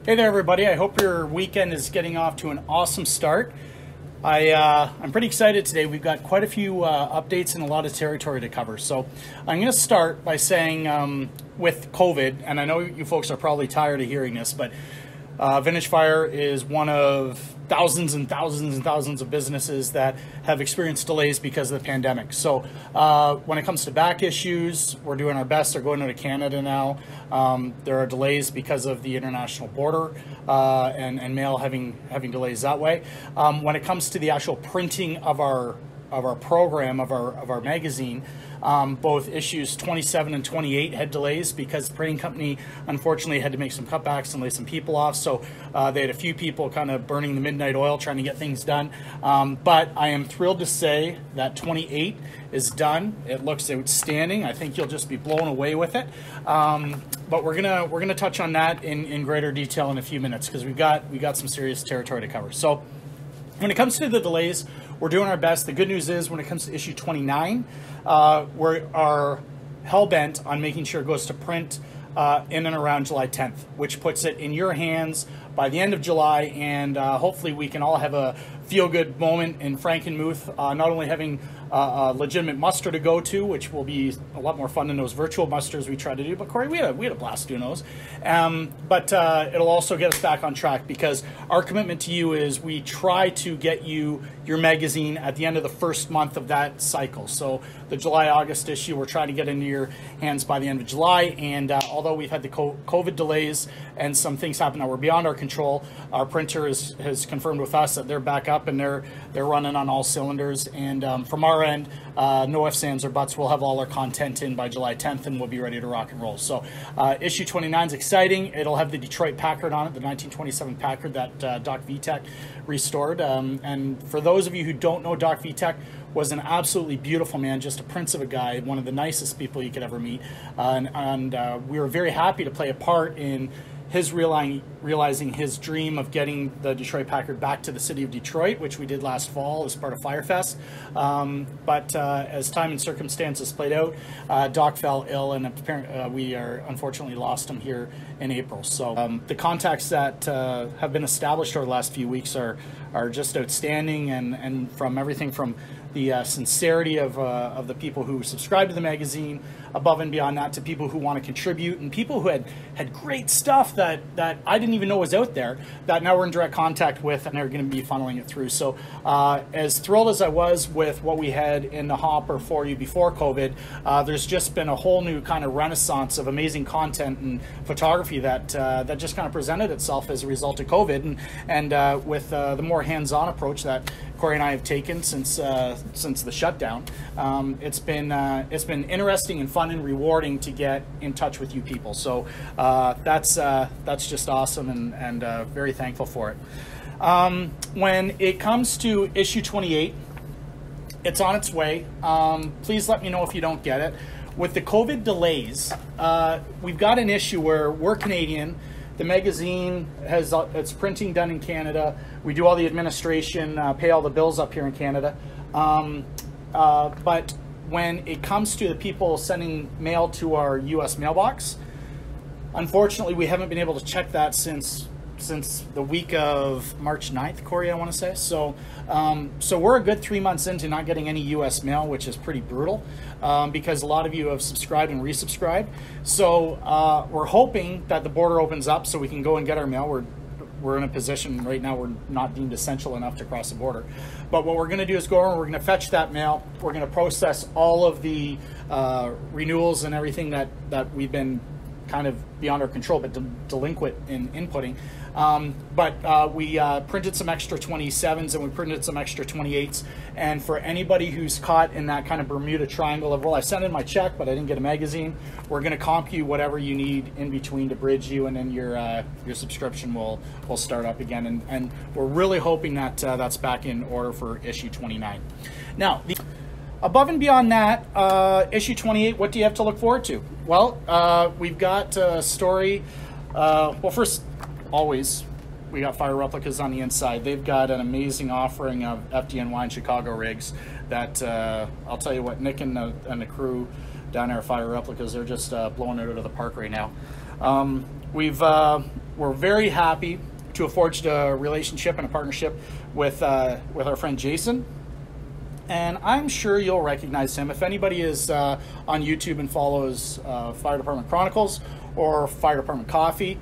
Hey there, everybody. I hope your weekend is getting off to an awesome start. I'm pretty excited today. We've got quite a few updates and a lot of territory to cover. So I'm going to start by saying with COVID, and I know you folks are probably tired of hearing this, but Vintage Fire is one of thousands and thousands and thousands of businesses that have experienced delays because of the pandemic. So when it comes to back issues, we're doing our best. They're going into Canada now. There are delays because of the international border and mail having delays that way. When it comes to the actual printing of our program, of our magazine, both issues 27 and 28 had delays because the printing company unfortunately had to make some cutbacks and lay some people off. So they had a few people kind of burning the midnight oil trying to get things done. But I am thrilled to say that 28 is done. It looks outstanding. I think you'll just be blown away with it. But we're gonna touch on that in greater detail in a few minutes because we got some serious territory to cover. So when it comes to the delays, we're doing our best. The good news is when it comes to issue 29, we are hell-bent on making sure it goes to print in and around July 10th, which puts it in your hands by the end of July, and hopefully we can all have a feel-good moment in Frankenmuth, not only having a legitimate muster to go to, which will be a lot more fun than those virtual musters we tried to do, but Corey, we had a blast doing those. But it'll also get us back on track because our commitment to you is we try to get you your magazine at the end of the first month of that cycle. So the July-August issue, we're trying to get into your hands by the end of July, and although we've had the COVID delays and some things happen that were beyond our control, our printer has confirmed with us that they're back up and they're running on all cylinders, and from our end, no ifs, ands, or buts, we'll have all our content in by July 10th and we'll be ready to rock and roll. So issue 29 is exciting. It'll have the Detroit Packard on it, the 1927 Packard that Doc Vitek restored. And for those of you who don't know, Doc Vitek was an absolutely beautiful man, just a prince of a guy, one of the nicest people you could ever meet. And we were very happy to play a part in his realizing his dream of getting the Detroit Packard back to the city of Detroit, which we did last fall as part of Firefest. But as time and circumstances played out, Doc fell ill, and we unfortunately lost him here in April. So the contacts that have been established over the last few weeks are just outstanding, and from everything from the sincerity of the people who subscribe to the magazine, above and beyond that, to people who want to contribute, and people who had great stuff that I didn't even know was out there that now we're in direct contact with and are going to be funneling it through. So as thrilled as I was with what we had in the hopper for you before COVID, there's just been a whole new kind of renaissance of amazing content and photography that just kind of presented itself as a result of COVID, and with the more hands-on approach that Corey and I have taken since the shutdown. It's been interesting and fun and rewarding to get in touch with you people. So that's just awesome, and very thankful for it. When it comes to issue 28, it's on its way. Please let me know if you don't get it. With the COVID delays, we've got an issue where we're Canadian. The magazine has its printing done in Canada. We do all the administration, pay all the bills up here in Canada. But when it comes to the people sending mail to our U.S. mailbox, unfortunately, we haven't been able to check that since the week of March 9th, Corey, I want to say. So we're a good 3 months into not getting any U.S. mail, which is pretty brutal because a lot of you have subscribed and resubscribed. So we're hoping that the border opens up so we can go and get our mail. We're in a position right now we're not deemed essential enough to cross the border. But what we're going to do is go over and we're going to fetch that mail. We're going to process all of the renewals and everything that we've been kind of beyond our control, but delinquent in inputting. But we printed some extra 27s and we printed some extra 28s. And for anybody who's caught in that kind of Bermuda Triangle of, well, I sent in my check, but I didn't get a magazine, we're going to comp you whatever you need in between to bridge you, and then your subscription will start up again. And we're really hoping that that's back in order for issue 29. Now, above and beyond that, issue 28, what do you have to look forward to? Well, we've got a story. Well, first, always, we got Fire Replicas on the inside. They've got an amazing offering of FDNY and Chicago rigs that I'll tell you what, Nick and the crew down there at Fire Replicas, they're just blowing it out of the park right now. We've we're very happy to have forged a relationship and a partnership with our friend Jason. And I'm sure you'll recognize him. If anybody is on YouTube and follows Fire Department Chronicles or Fire Department Coffee,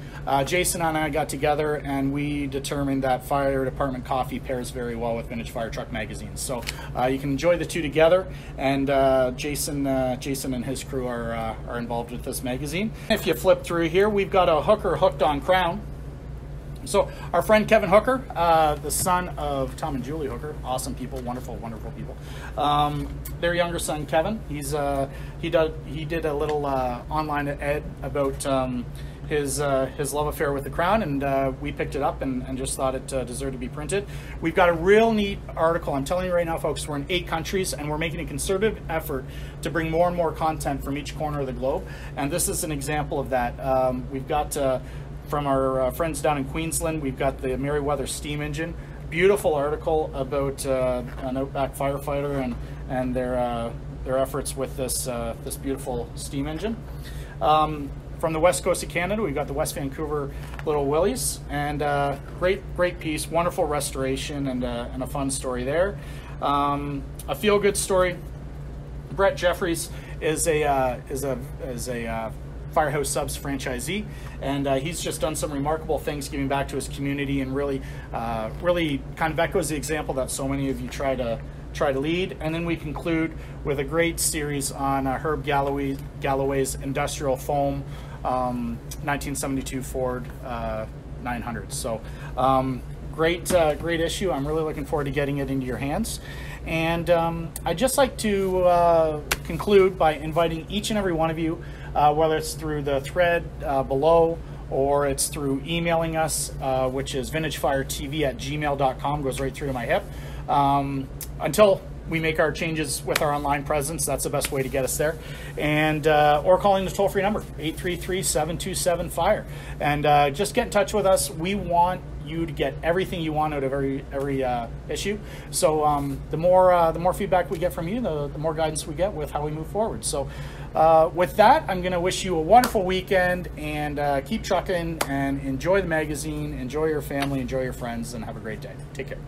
Jason and I got together and we determined that Fire Department Coffee pairs very well with Vintage Fire Truck magazines. So you can enjoy the two together, and Jason and his crew are involved with this magazine. If you flip through here, we've got a Hooker Hooked on Crown. So our friend Kevin Hooker, the son of Tom and Julie Hooker, awesome people, wonderful, wonderful people. Their younger son Kevin, he did a little online ed about his love affair with the Crown, and we picked it up and just thought it deserved to be printed. We've got a real neat article. I'm telling you right now, folks, we're in 8 countries and we're making a concerted effort to bring more and more content from each corner of the globe, and this is an example of that. We've got from our friends down in Queensland, we've got the Merryweather steam engine. Beautiful article about an outback firefighter and their efforts with this beautiful steam engine. From the west coast of Canada, we've got the West Vancouver Little Willies, and great piece, wonderful restoration, and a fun story there. A feel-good story. Brett Jeffries is a Firehouse Subs franchisee, and he's just done some remarkable things giving back to his community, and really kind of echoes the example that so many of you try to lead. And then we conclude with a great series on Herb Galloway's industrial foam 1972 Ford 900. So great issue. I'm really looking forward to getting it into your hands. And I'd just like to conclude by inviting each and every one of you, whether it's through the thread below or it's through emailing us, which is vintagefiretv@gmail.com, goes right through to my hip. Until we make our changes with our online presence, that's the best way to get us there. And or calling the toll-free number, 833-727-FIRE. And just get in touch with us. We want you to get everything you want out of every issue. So the more feedback we get from you, the more guidance we get with how we move forward. So with that, I'm going to wish you a wonderful weekend, and keep trucking and enjoy the magazine, enjoy your family, enjoy your friends, and have a great day. Take care.